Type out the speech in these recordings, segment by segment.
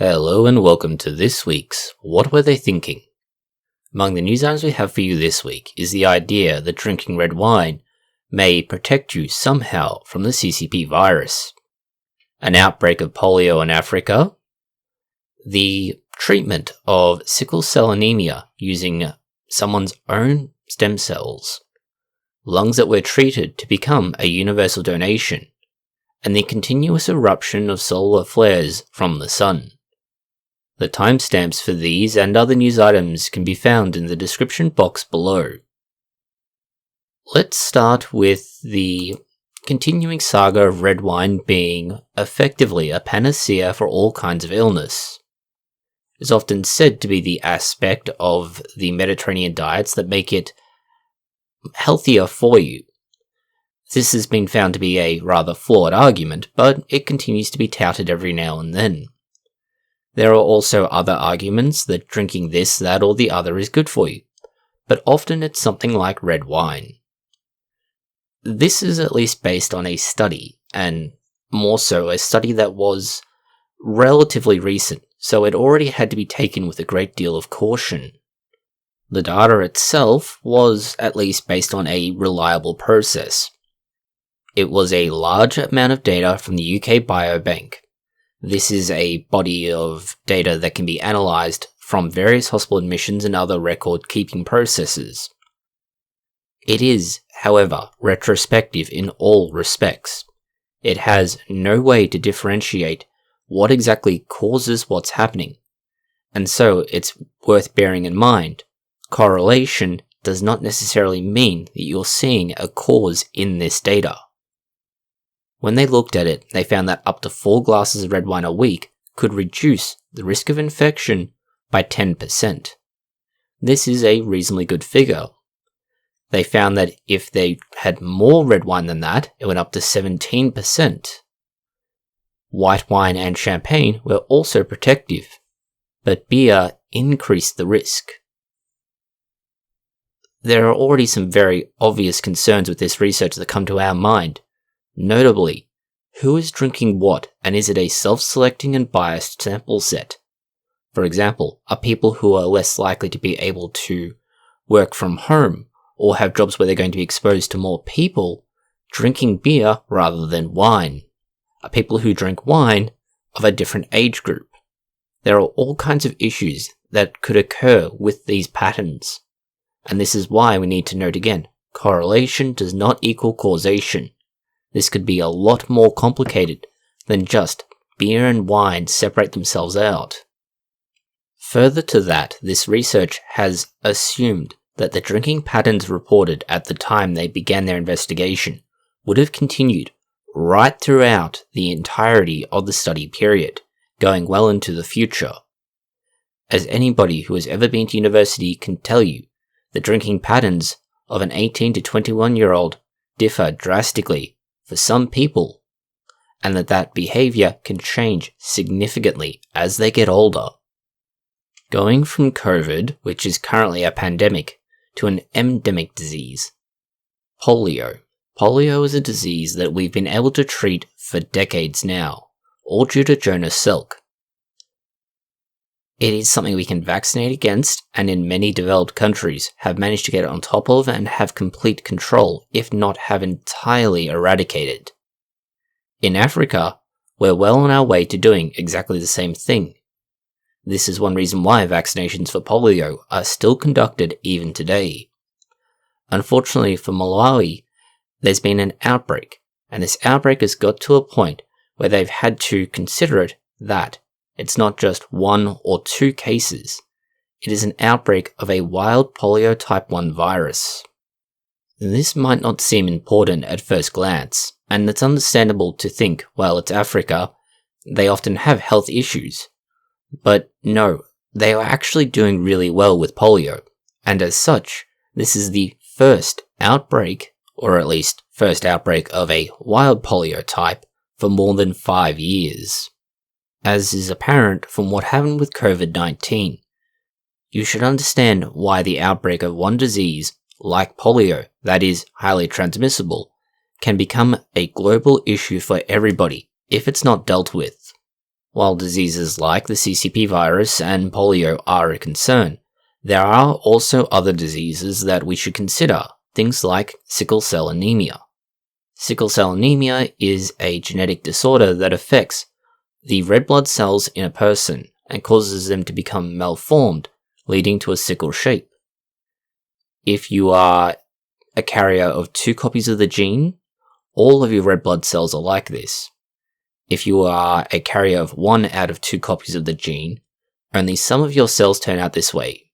Hello and welcome to this week's What Were They Thinking? Among the news items we have for you this week is the idea that drinking red wine may protect you somehow from the CCP virus, an outbreak of polio in Africa, the treatment of sickle cell anemia using someone's own stem cells, lungs that were treated to become a universal donation, and the continuous eruption of solar flares from the sun. The timestamps for these and other news items can be found in the description box below. Let's start with the continuing saga of red wine being effectively a panacea for all kinds of illness. It's often said to be the aspect of the Mediterranean diets that make it healthier for you. This has been found to be a rather flawed argument, but it continues to be touted every now and then. There are also other arguments that drinking this, that, or the other is good for you, but often it's something like red wine. This is at least based on a study, and more so a study that was relatively recent, so it already had to be taken with a great deal of caution. The data itself was at least based on a reliable process. It was a large amount of data from the UK Biobank. This is a body of data that can be analysed from various hospital admissions and other record-keeping processes. It is, however, retrospective in all respects. It has no way to differentiate what exactly causes what's happening, and so it's worth bearing in mind. Correlation does not necessarily mean that you're seeing a cause in this data. When they looked at it, they found that up to 4 glasses of red wine a week could reduce the risk of infection by 10%. This is a reasonably good figure. They found that if they had more red wine than that, it went up to 17%. White wine and champagne were also protective, but beer increased the risk. There are already some very obvious concerns with this research that come to our mind. Notably, who is drinking what, and is it a self-selecting and biased sample set? For example, are people who are less likely to be able to work from home or have jobs where they're going to be exposed to more people drinking beer rather than wine? Are people who drink wine of a different age group? There are all kinds of issues that could occur with these patterns, and this is why we need to note again, correlation does not equal causation. This could be a lot more complicated than just beer and wine separate themselves out. Further to that, this research has assumed that the drinking patterns reported at the time they began their investigation would have continued right throughout the entirety of the study period, going well into the future. As anybody who has ever been to university can tell you, the drinking patterns of an 18 to 21-year-old differ drastically for some people, and that behaviour can change significantly as they get older. Going from COVID, which is currently a pandemic, to an endemic disease. Polio. Polio is a disease that we've been able to treat for decades now, all due to Jonas Salk. It is something we can vaccinate against, and in many developed countries have managed to get on top of and have complete control, if not have entirely eradicated. In Africa, we're well on our way to doing exactly the same thing. This is one reason why vaccinations for polio are still conducted even today. Unfortunately for Malawi, there's been an outbreak, and this outbreak has got to a point where they've had to consider it that it's not just 1 or 2 cases, it is an outbreak of a wild polio type 1 virus. This might not seem important at first glance, and it's understandable to think, well, it's Africa, they often have health issues. But no, they are actually doing really well with polio, and as such, this is the first outbreak, or at least first outbreak of a wild polio type, for more than 5 years. As is apparent from what happened with COVID-19, you should understand why the outbreak of one disease, like polio, that is highly transmissible, can become a global issue for everybody if it's not dealt with. While diseases like the CCP virus and polio are a concern, there are also other diseases that we should consider, things like sickle cell anemia. Sickle cell anemia is a genetic disorder that affects the red blood cells in a person and causes them to become malformed, leading to a sickle shape. If you are a carrier of 2 copies of the gene, all of your red blood cells are like this. If you are a carrier of 1 out of 2 copies of the gene, only some of your cells turn out this way.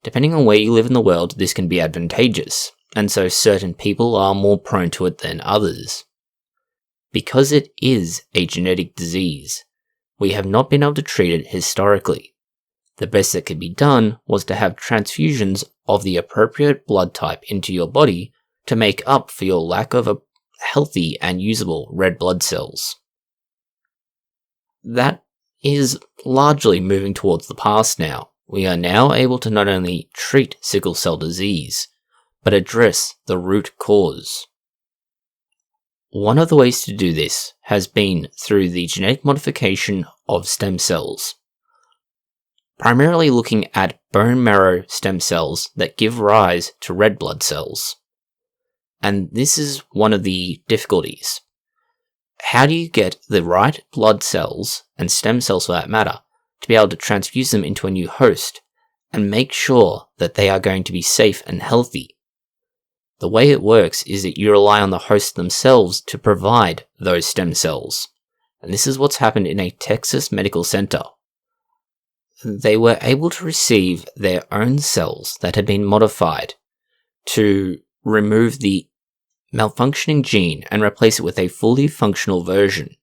Depending on where you live in the world, this can be advantageous, and so certain people are more prone to it than others. Because it is a genetic disease, we have not been able to treat it historically. The best that could be done was to have transfusions of the appropriate blood type into your body to make up for your lack of healthy and usable red blood cells. That is largely moving towards the past now. We are now able to not only treat sickle cell disease, but address the root cause. One of the ways to do this has been through the genetic modification of stem cells, primarily looking at bone marrow stem cells that give rise to red blood cells. And this is one of the difficulties. How do you get the right blood cells, and stem cells for that matter, to be able to transfuse them into a new host and make sure that they are going to be safe and healthy? The way it works is that you rely on the hosts themselves to provide those stem cells. And this is what's happened in a Texas medical center. They were able to receive their own cells that had been modified to remove the malfunctioning gene and replace it with a fully functional version.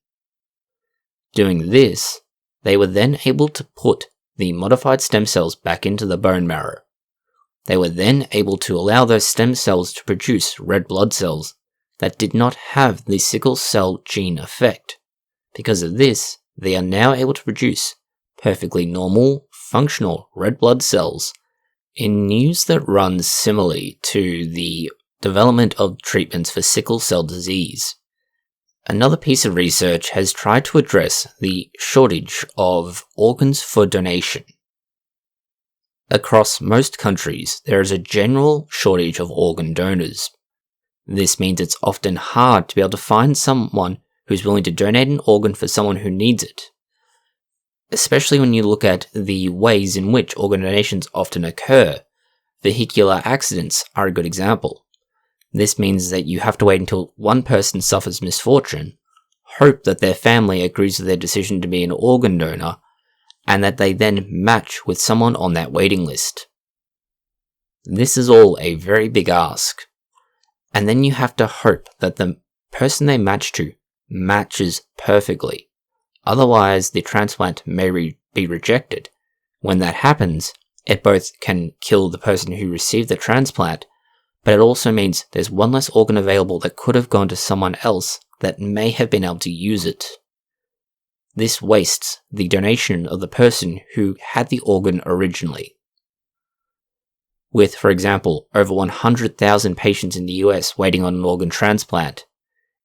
Doing this, they were then able to put the modified stem cells back into the bone marrow. They were then able to allow those stem cells to produce red blood cells that did not have the sickle cell gene effect. Because of this, they are now able to produce perfectly normal, functional red blood cells in news that runs similarly to the development of treatments for sickle cell disease. Another piece of research has tried to address the shortage of organs for donation. Across most countries, there is a general shortage of organ donors. This means it's often hard to be able to find someone who's willing to donate an organ for someone who needs it. Especially when you look at the ways in which organ donations often occur. Vehicular accidents are a good example. This means that you have to wait until one person suffers misfortune, hope that their family agrees with their decision to be an organ donor, and that they then match with someone on that waiting list. This is all a very big ask. And then you have to hope that the person they match to matches perfectly. Otherwise, the transplant may be rejected. When that happens, it both can kill the person who received the transplant, but it also means there's one less organ available that could have gone to someone else that may have been able to use it. This wastes the donation of the person who had the organ originally. With, for example, over 100,000 patients in the US waiting on an organ transplant,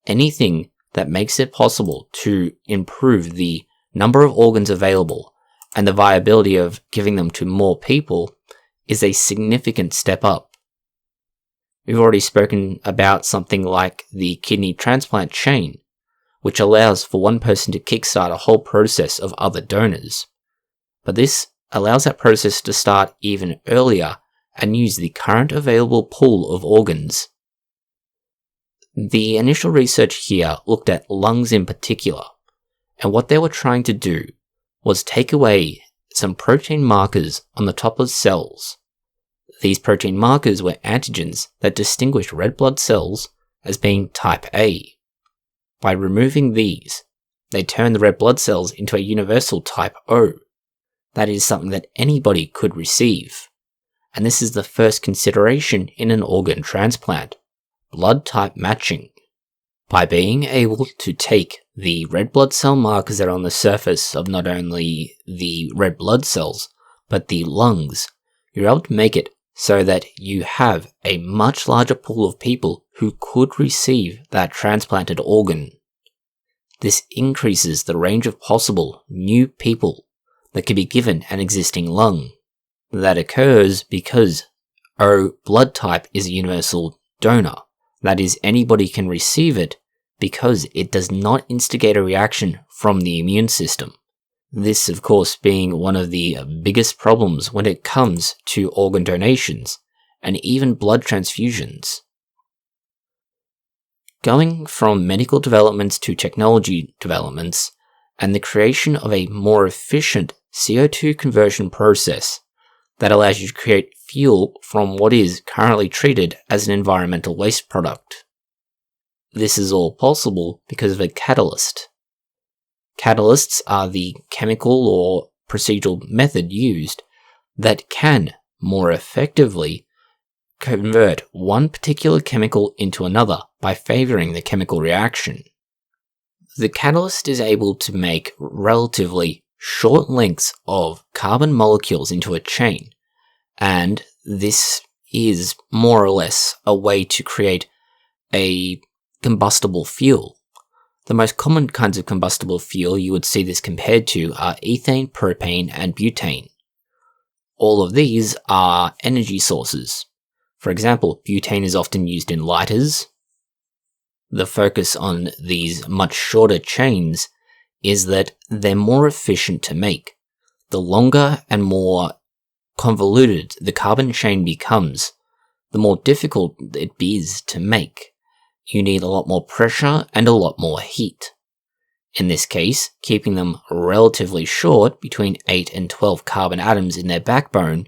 anything that makes it possible to improve the number of organs available and the viability of giving them to more people is a significant step up. We've already spoken about something like the kidney transplant chain, which allows for one person to kickstart a whole process of other donors. But this allows that process to start even earlier and use the current available pool of organs. The initial research here looked at lungs in particular, and what they were trying to do was take away some protein markers on the top of cells. These protein markers were antigens that distinguished red blood cells as being type A. By removing these, they turned the red blood cells into a universal type O. That is something that anybody could receive. And this is the first consideration in an organ transplant: blood type matching. By being able to take the red blood cell markers that are on the surface of not only the red blood cells, but the lungs, you're able to make it so that you have a much larger pool of people who could receive that transplanted organ. This increases the range of possible new people that could be given an existing lung. That occurs because O blood type is a universal donor. That is, anybody can receive it because it does not instigate a reaction from the immune system. This, of course, being one of the biggest problems when it comes to organ donations and even blood transfusions. Going from medical developments to technology developments and the creation of a more efficient CO2 conversion process that allows you to create fuel from what is currently treated as an environmental waste product. This is all possible because of a catalyst. Catalysts are the chemical or procedural method used that can more effectively convert one particular chemical into another by favoring the chemical reaction. The catalyst is able to make relatively short lengths of carbon molecules into a chain, and this is more or less a way to create a combustible fuel. The most common kinds of combustible fuel you would see this compared to are ethane, propane, and butane. All of these are energy sources. For example, butane is often used in lighters. The focus on these much shorter chains is that they're more efficient to make. The longer and more convoluted the carbon chain becomes, the more difficult it is to make. You need a lot more pressure and a lot more heat. In this case, keeping them relatively short, between 8 and 12 carbon atoms in their backbone,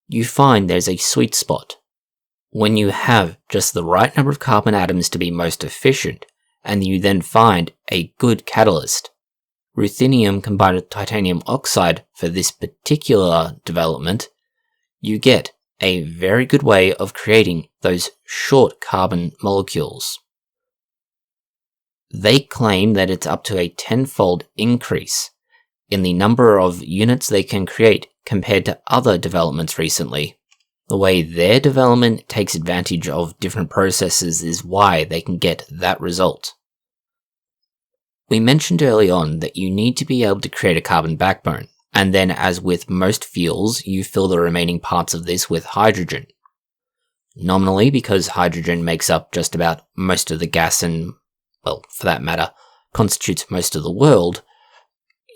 you find there's a sweet spot. When you have just the right number of carbon atoms to be most efficient, and you then find a good catalyst, ruthenium combined with titanium oxide for this particular development, you get a very good way of creating those short carbon molecules. They claim that it's up to a 10-fold increase in the number of units they can create compared to other developments recently. The way their development takes advantage of different processes is why they can get that result. We mentioned early on that you need to be able to create a carbon backbone, and then, as with most fuels, you fill the remaining parts of this with hydrogen. Nominally, because hydrogen makes up just about most of the gas and, well, for that matter, constitutes most of the world,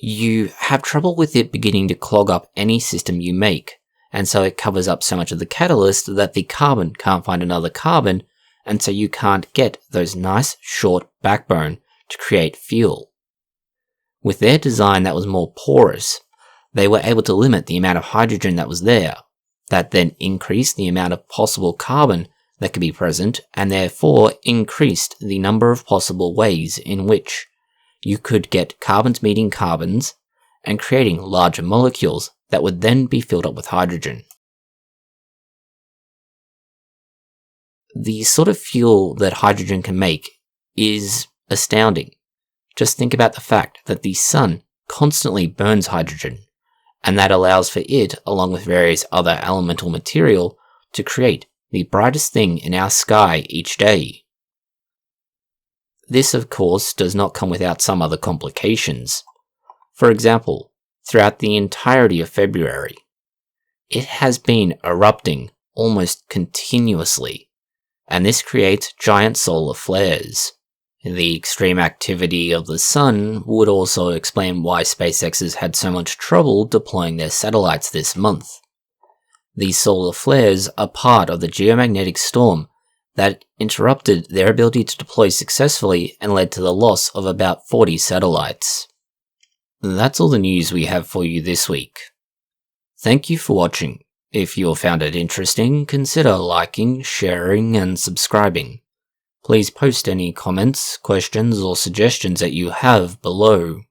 you have trouble with it beginning to clog up any system you make, and so it covers up so much of the catalyst that the carbon can't find another carbon, and so you can't get those nice short backbone to create fuel. With their design that was more porous, they were able to limit the amount of hydrogen that was there. That then increased the amount of possible carbon that could be present, and therefore increased the number of possible ways in which you could get carbons meeting carbons and creating larger molecules that would then be filled up with hydrogen. The sort of fuel that hydrogen can make is astounding. Just think about the fact that the sun constantly burns hydrogen, and that allows for it, along with various other elemental material, to create the brightest thing in our sky each day. This, of course, does not come without some other complications. For example, throughout the entirety of February, it has been erupting almost continuously, and this creates giant solar flares. The extreme activity of the sun would also explain why SpaceX has had so much trouble deploying their satellites this month. These solar flares are part of the geomagnetic storm that interrupted their ability to deploy successfully and led to the loss of about 40 satellites. That's all the news we have for you this week. Thank you for watching. If you found it interesting, consider liking, sharing, and subscribing. Please post any comments, questions, or suggestions that you have below.